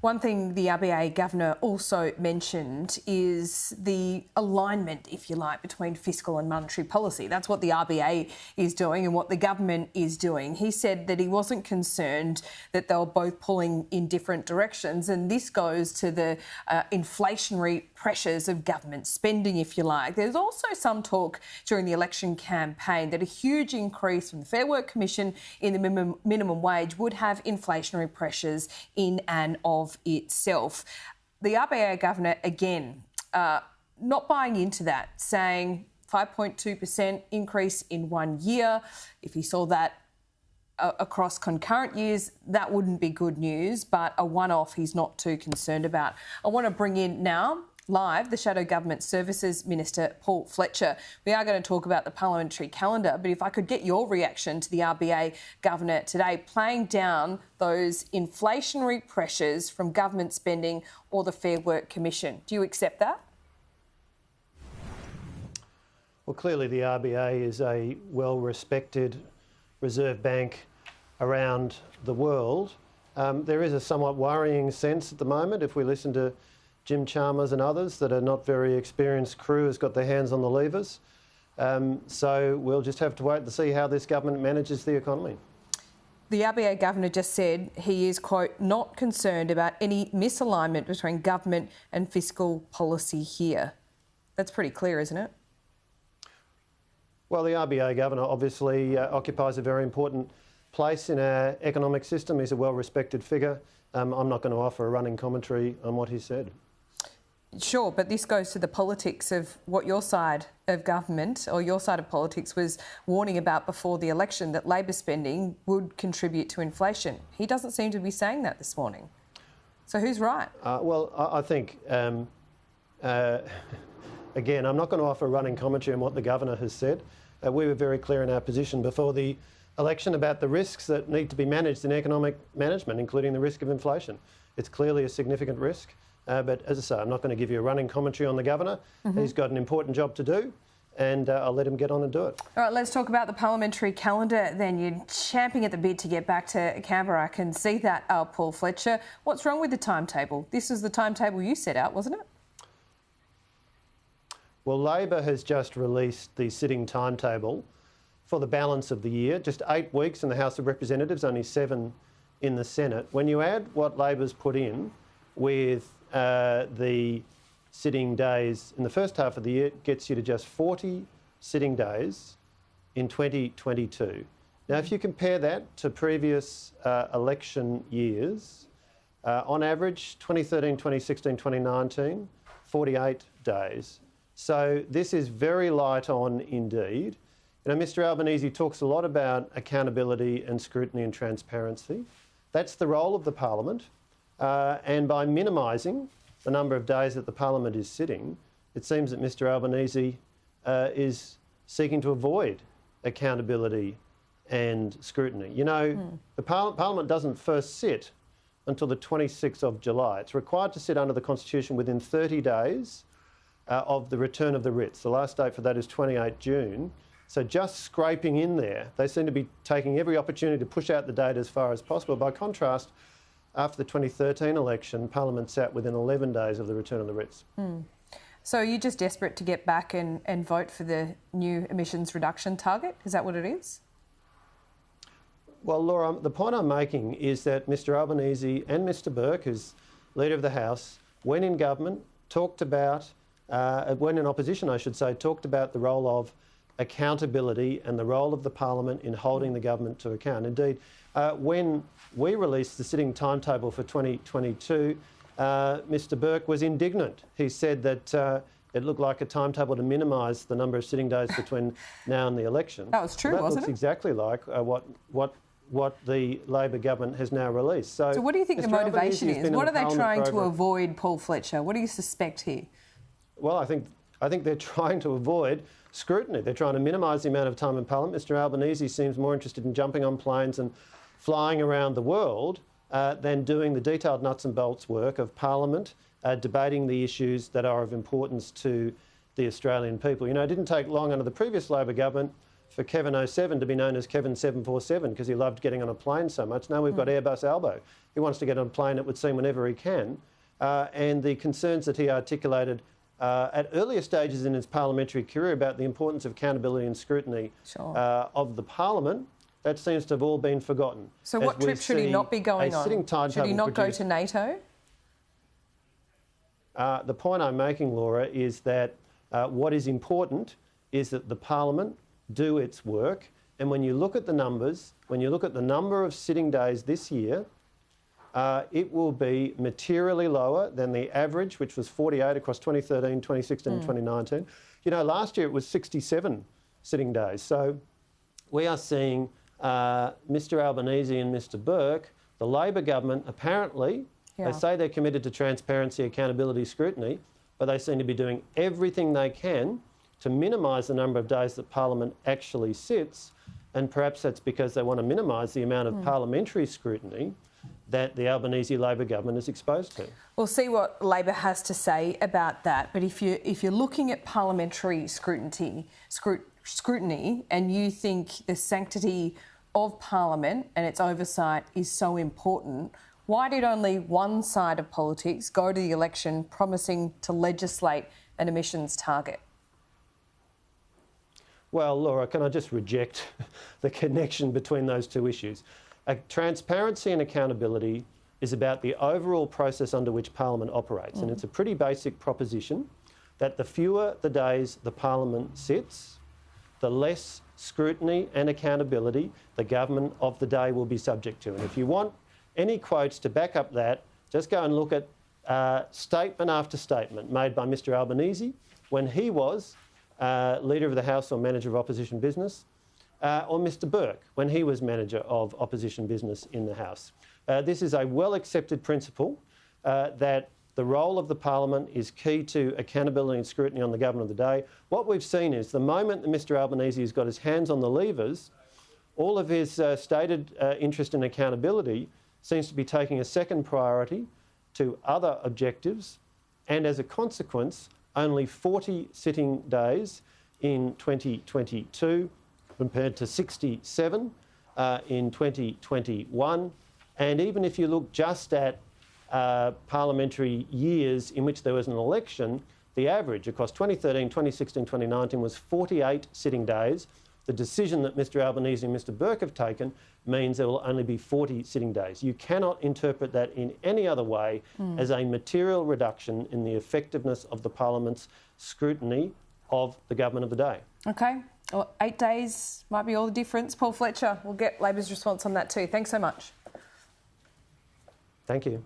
One thing the RBA Governor also mentioned is the alignment, if you like, between fiscal and monetary policy. That's what the RBA is doing and what the government is doing. He said that he wasn't concerned that they were both pulling in different directions, and this goes to the inflationary pressures of government spending, if you like. There's also some talk during the election campaign that a huge increase from the Fair Work Commission in the minimum wage would have inflationary pressures in and of itself. The RBA Governor, again, not buying into that, saying 5.2% increase in 1 year. If he saw that across concurrent years, that wouldn't be good news, but a one-off he's not too concerned about. I want to bring in now live the Shadow Government Services Minister Paul Fletcher. We are going to talk about the parliamentary calendar, but if I could get your reaction to the RBA Governor today playing down those inflationary pressures from government spending or the Fair Work Commission. Do you accept that? Well, clearly the RBA is a well-respected Reserve Bank around the world. There is a somewhat worrying sense at the moment, if we listen to Jim Chalmers and others, that a not very experienced crew has got their hands on the levers. So we'll just have to wait to see how this government manages the economy. The RBA Governor just said he is, quote, not concerned about any misalignment between government and fiscal policy here. That's pretty clear, isn't it? Well, the RBA Governor obviously occupies a very important place in our economic system. He's a well-respected figure. I'm not going to offer a running commentary on what he said. Sure, but this goes to the politics of what your side of government or your side of politics was warning about before the election, that Labor spending would contribute to inflation. He doesn't seem to be saying that this morning. So who's right? Well, I think, again, I'm not going to offer a running commentary on what the Governor has said. We were very clear in our position before the election about the risks that need to be managed in economic management, including the risk of inflation. It's clearly a significant risk. But as I say, I'm not going to give you a running commentary on the Governor. He's got an important job to do, and I'll let him get on and do it. All right, let's talk about the parliamentary calendar then. You're champing at the bit to get back to Canberra. I can see that, Paul Fletcher. What's wrong with the timetable? This was the timetable you set out, wasn't it? Well, Labor has just released the sitting timetable for the balance of the year. Just 8 weeks in the House of Representatives, only 7 in the Senate. When you add what Labor's put in with the sitting days in the first half of the year, it gets you to just 40 sitting days in 2022. Now, if you compare that to previous election years, on average, 2013, 2016, 2019, 48 days. So this is very light on indeed. You know, Mr Albanese talks a lot about accountability and scrutiny and transparency. That's the role of the Parliament. And by minimising the number of days that the Parliament is sitting, it seems that Mr Albanese is seeking to avoid accountability and scrutiny. You know, the Parliament doesn't first sit until the 26th of July. It's required to sit under the Constitution within 30 days of the return of the writs. The last date for that is 28 June. So just scraping in there, they seem to be taking every opportunity to push out the date as far as possible. By contrast, after the 2013 election, Parliament sat within 11 days of the return of the writs. So are you just desperate to get back and vote for the new emissions reduction target? Is that what it is? Well, Laura, the point I'm making is that Mr Albanese and Mr Burke, who's Leader of the House, when in government, talked about, when in opposition, I should say, talked about the role of accountability and the role of the Parliament in holding the government to account. Indeed, when we released the sitting timetable for 2022, Mr Burke was indignant. He said that it looked like a timetable to minimise the number of sitting days between now and the election. That was true, wasn't it? That looks exactly like what the Labor government has now released. So what do you think the motivation is? What are they trying to avoid, Paul Fletcher? What do you suspect here? Well, I think they're trying to avoid scrutiny. They're trying to minimise the amount of time in Parliament. Mr Albanese seems more interested in jumping on planes and flying around the world than doing the detailed nuts and bolts work of Parliament, debating the issues that are of importance to the Australian people. You know, it didn't take long under the previous Labor government for Kevin 07 to be known as Kevin 747 because he loved getting on a plane so much. Now we've got Airbus Albo. He wants to get on a plane, it would seem, whenever he can. And the concerns that he articulated at earlier stages in his parliamentary career about the importance of accountability and scrutiny of the Parliament, that seems to have all been forgotten. So what trip should he not be going on? Should he not go to NATO? The point I'm making, Laura, is that what is important is that the Parliament do its work. And when you look at the numbers, when you look at the number of sitting days this year, it will be materially lower than the average, which was 48 across 2013, 2016 and 2019. You know, last year it was 67 sitting days. So we are seeing Mr Albanese and Mr Burke, the Labor government, apparently, they say they're committed to transparency, accountability, scrutiny, but they seem to be doing everything they can to minimise the number of days that Parliament actually sits, and perhaps that's because they want to minimise the amount of parliamentary scrutiny that the Albanese Labor government is exposed to. We'll see what Labor has to say about that. But if you're looking at parliamentary scrutiny, and you think the sanctity of Parliament and its oversight is so important, why did only one side of politics go to the election promising to legislate an emissions target? Well, Laura, can I just reject the connection between those two issues? Transparency and accountability is about the overall process under which Parliament operates. And it's a pretty basic proposition that the fewer the days the Parliament sits, the less scrutiny and accountability the government of the day will be subject to. And if you want any quotes to back up that, just go and look at statement after statement made by Mr Albanese when he was Leader of the House or Manager of Opposition Business, or Mr Burke when he was Manager of Opposition Business in the House. This is a well-accepted principle that the role of the Parliament is key to accountability and scrutiny on the government of the day. What we've seen is the moment that Mr Albanese has got his hands on the levers, all of his stated interest in accountability seems to be taking a second priority to other objectives, and as a consequence, only 40 sitting days in 2022 compared to 67 in 2021. And even if you look just at parliamentary years in which there was an election, the average across 2013, 2016, 2019 was 48 sitting days. The decision that Mr Albanese and Mr Burke have taken means there will only be 40 sitting days. You cannot interpret that in any other way as a material reduction in the effectiveness of the Parliament's scrutiny of the government of the day. OK, well, 8 days might be all the difference. Paul Fletcher, we'll get Labor's response on that too. Thanks so much. Thank you.